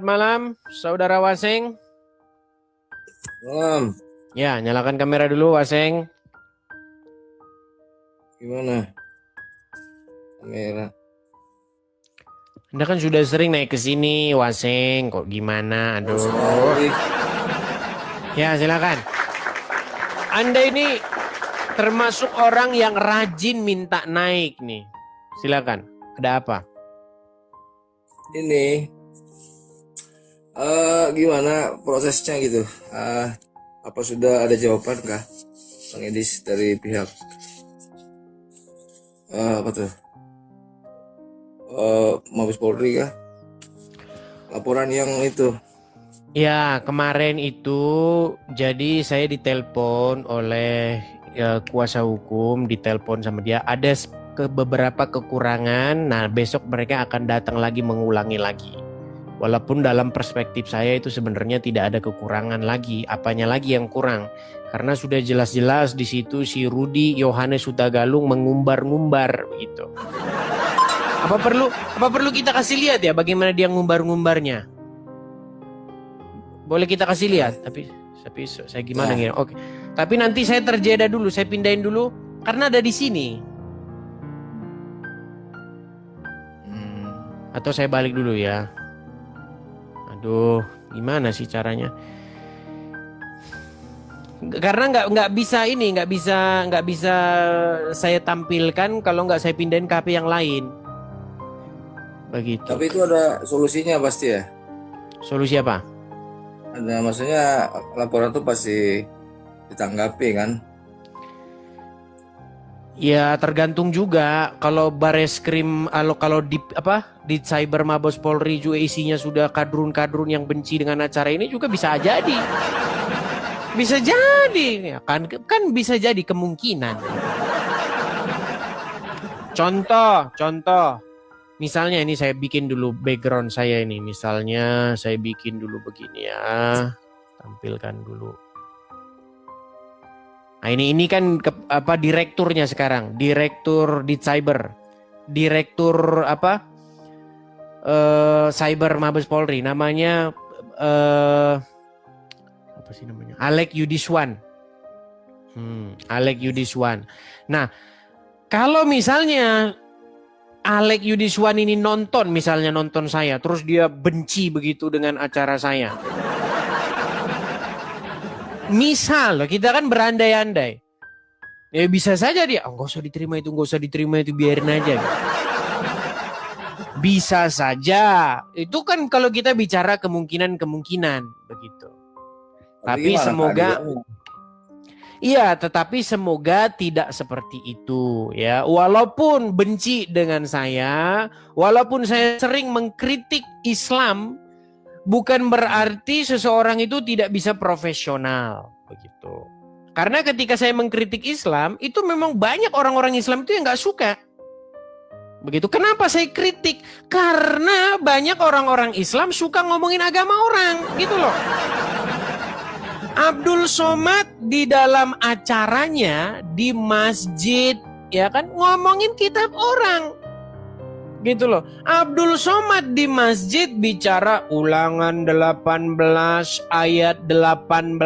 malam, Saudara Waseng. Malam, Ya, nyalakan kamera dulu, Waseng. gimana kamera? Anda kan sudah sering naik ke sini, Waseng. Kok gimana? Oh, Aduh. sekali. Ya, silakan. Anda ini termasuk orang yang rajin minta naik nih. Silakan. Ada apa? Ini gimana prosesnya gitu? Apa sudah ada jawaban kah, Bang Edis, dari pihak apa tuh? Mabes Polri kah? Laporan yang itu. Ya, kemarin itu jadi saya ditelepon oleh kuasa hukum, ditelepon sama dia. Ada beberapa kekurangan. Nah, besok mereka akan datang lagi mengulangi lagi. Walaupun dalam perspektif saya itu sebenarnya tidak ada kekurangan lagi. Apanya lagi yang kurang? Karena sudah jelas-jelas di situ si Rudi Yohanes Hutagalung mengumbar-ngumbar begitu. Apa perlu kita kasih lihat ya bagaimana dia ngumbar-ngumbarnya? Boleh kita kasih lihat, tapi saya gimana Ya. nih? Oke. Tapi nanti saya terjeda dulu, saya pindahin dulu karena ada di sini. Atau saya balik dulu ya. Aduh, gimana sih caranya? Karena nggak bisa saya tampilkan kalau nggak saya pindahin ke HP yang lain. Begitu. Tapi itu ada solusinya pasti ya. Solusi apa? Ada, maksudnya laporan itu pasti ditanggapi kan? Ya tergantung juga kalau Bareskrim kalau di Cyber Mabes Polri juga isinya sudah kadrun-kadrun yang benci dengan acara ini juga bisa jadi. Bisa jadi ya kan bisa jadi kemungkinan. Contoh. Misalnya ini saya bikin dulu background saya ini. Misalnya saya bikin dulu begini ya. Tampilkan dulu. Nah ini kan direkturnya sekarang, direktur di cyber, direktur cyber Mabes Polri, namanya apa sih namanya? Alek Yudiswan. Alek Yudiswan. Nah kalau misalnya Alek Yudiswan ini nonton saya, terus dia benci begitu dengan acara saya. Misal kita kan berandai-andai, ya bisa saja dia, nggak usah diterima itu, biarin aja. Bisa saja, itu kan kalau kita bicara kemungkinan begitu. Tapi semoga, iya, tetapi semoga tidak seperti itu ya. Walaupun benci dengan saya, walaupun saya sering mengkritik Islam, bukan berarti seseorang itu tidak bisa profesional begitu. Karena ketika saya mengkritik Islam, itu memang banyak orang-orang Islam itu yang nggak suka. Begitu. Kenapa saya kritik? Karena banyak orang-orang Islam suka ngomongin agama orang, gitu loh. Abdul Somad di dalam acaranya di masjid, ya kan, ngomongin kitab orang. Gitu loh. Abdul Somad di masjid bicara Ulangan 18 ayat 18.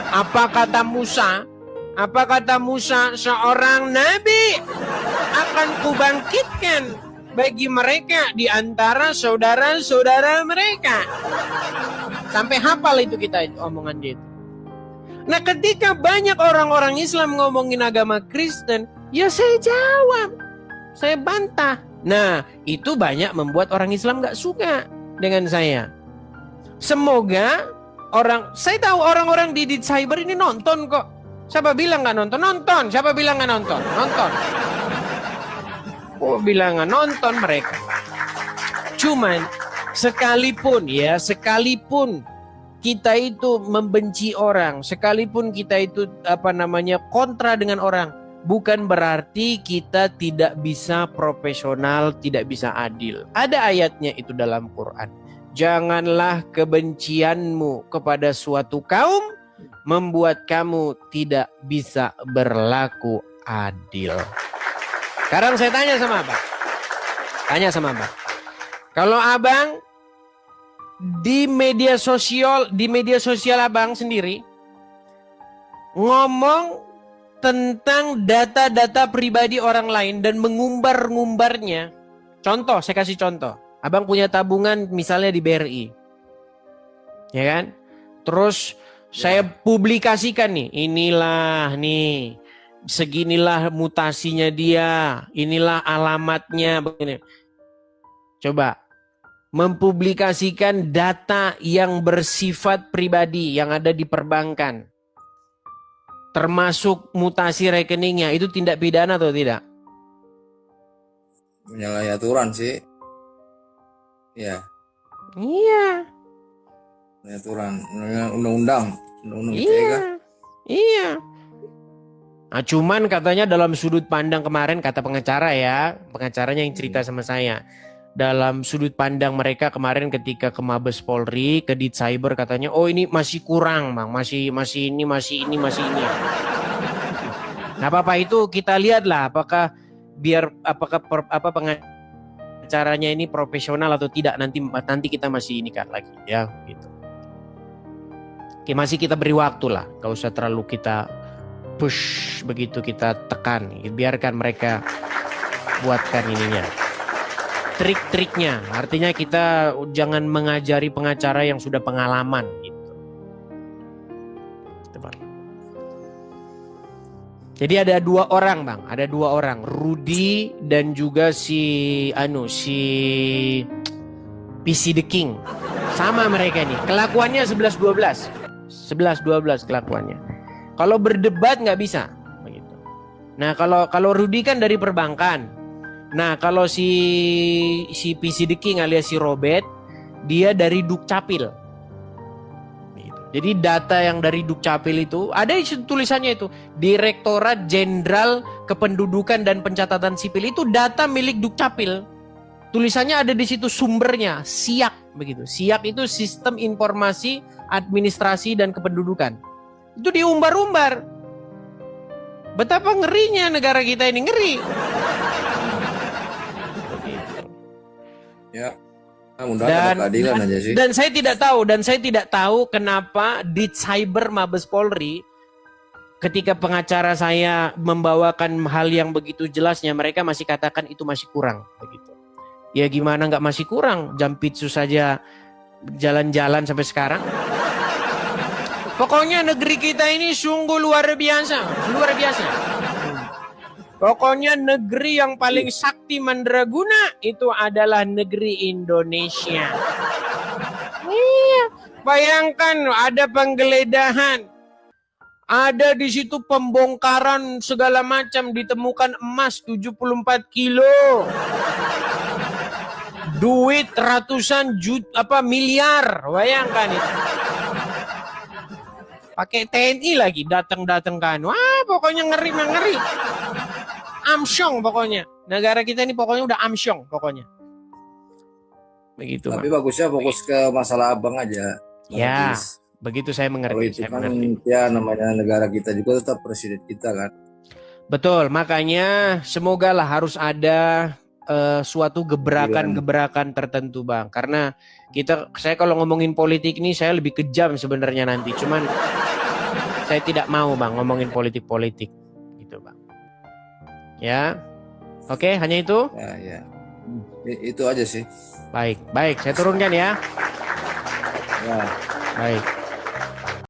Apa kata Musa? Seorang nabi akan kubangkitkan bagi mereka di antara saudara-saudara mereka. Sampai hafal itu kita omongan dia itu. Nah, ketika banyak orang-orang Islam ngomongin agama Kristen, ya saya jawab. Saya bantah. Nah, itu banyak membuat orang Islam gak suka dengan saya. Semoga saya tahu orang-orang di cyber ini nonton kok. Siapa bilang gak nonton? Nonton. Siapa bilang gak nonton? Nonton. Oh, bilang gak nonton mereka. Cuman, sekalipun kita itu membenci orang, sekalipun kita itu kontra dengan orang, bukan berarti kita tidak bisa profesional, tidak bisa adil. Ada ayatnya itu dalam Quran. Janganlah kebencianmu kepada suatu kaum membuat kamu tidak bisa berlaku adil. Sekarang saya tanya sama abang. Kalau abang di media sosial Abang sendiri ngomong tentang data-data pribadi orang lain dan mengumbar-ngumbarnya. Contoh, saya kasih contoh. Abang punya tabungan misalnya di BRI. Ya kan? Terus saya publikasikan nih, inilah nih, seginilah mutasinya dia, inilah alamatnya, begini. Coba mempublikasikan data yang bersifat pribadi yang ada di perbankan, termasuk mutasi rekeningnya, itu tindak pidana atau tidak? Menyalahi aturan sih. Ya, Iya. menyalahi aturan undang-undang ITE kah? Iya. Iya. Nah, cuman katanya dalam sudut pandang kemarin, kata pengacara ya, pengacaranya yang cerita sama saya. Dalam sudut pandang mereka kemarin ketika ke Mabes Polri, ke Dit Cyber katanya, oh ini masih kurang Bang, masih ini. Nah, apa itu kita lihatlah apakah pengacaranya ini profesional atau tidak, nanti kita masih ini kan lagi ya gitu. Oke, masih kita beri waktu lah, gak usah terlalu kita push begitu, kita tekan, biarkan mereka buatkan ininya, trik-triknya. Artinya kita jangan mengajari pengacara yang sudah pengalaman gitu. Jadi ada dua orang Bang, ada dua orang, Rudy dan juga si PC The King. Sama mereka nih, kelakuannya 11-12 kelakuannya. Kalau berdebat nggak bisa begitu. Nah, kalau Rudy kan dari perbankan. Nah, kalau si PC The King alias si Robert, dia dari Dukcapil. Jadi data yang dari Dukcapil itu ada tulisannya itu Direktorat Jenderal Kependudukan dan Pencatatan Sipil, itu data milik Dukcapil. Tulisannya ada di situ sumbernya, SIAK begitu. SIAK itu Sistem Informasi Administrasi dan Kependudukan. Itu diumbar-umbar. Betapa ngerinya negara kita ini, ngeri. Ya. Dan aja sih. Dan saya tidak tahu kenapa di Cyber Mabes Polri ketika pengacara saya membawakan hal yang begitu jelasnya, mereka masih katakan itu masih kurang begitu. Ya gimana nggak masih kurang? Jampitsus saja jalan-jalan sampai sekarang. Pokoknya negeri kita ini sungguh luar biasa. Pokoknya negeri yang paling sakti mandraguna itu adalah negeri Indonesia. Iya, bayangkan ada penggeledahan, ada di situ pembongkaran segala macam, ditemukan emas 74 kilo, duit ratusan miliar, bayangkan itu. Pakai TNI lagi datang kan, wah pokoknya ngeri. Amsyong pokoknya. Negara kita ini pokoknya udah amsyong pokoknya. Begitu. Tapi bagusnya fokus ke masalah Abang aja. Ya, begitu saya mengerti. Kalau itu kan ya namanya negara kita juga tetap presiden kita kan. Betul, makanya semoga lah harus ada suatu gebrakan tertentu Bang. Karena saya kalau ngomongin politik ini saya lebih kejam sebenarnya nanti. Cuman saya tidak mau Bang ngomongin politik gitu Bang. Ya, oke, hanya itu. Ya. Itu aja sih. Baik, saya turunkan ya. Ya. Baik.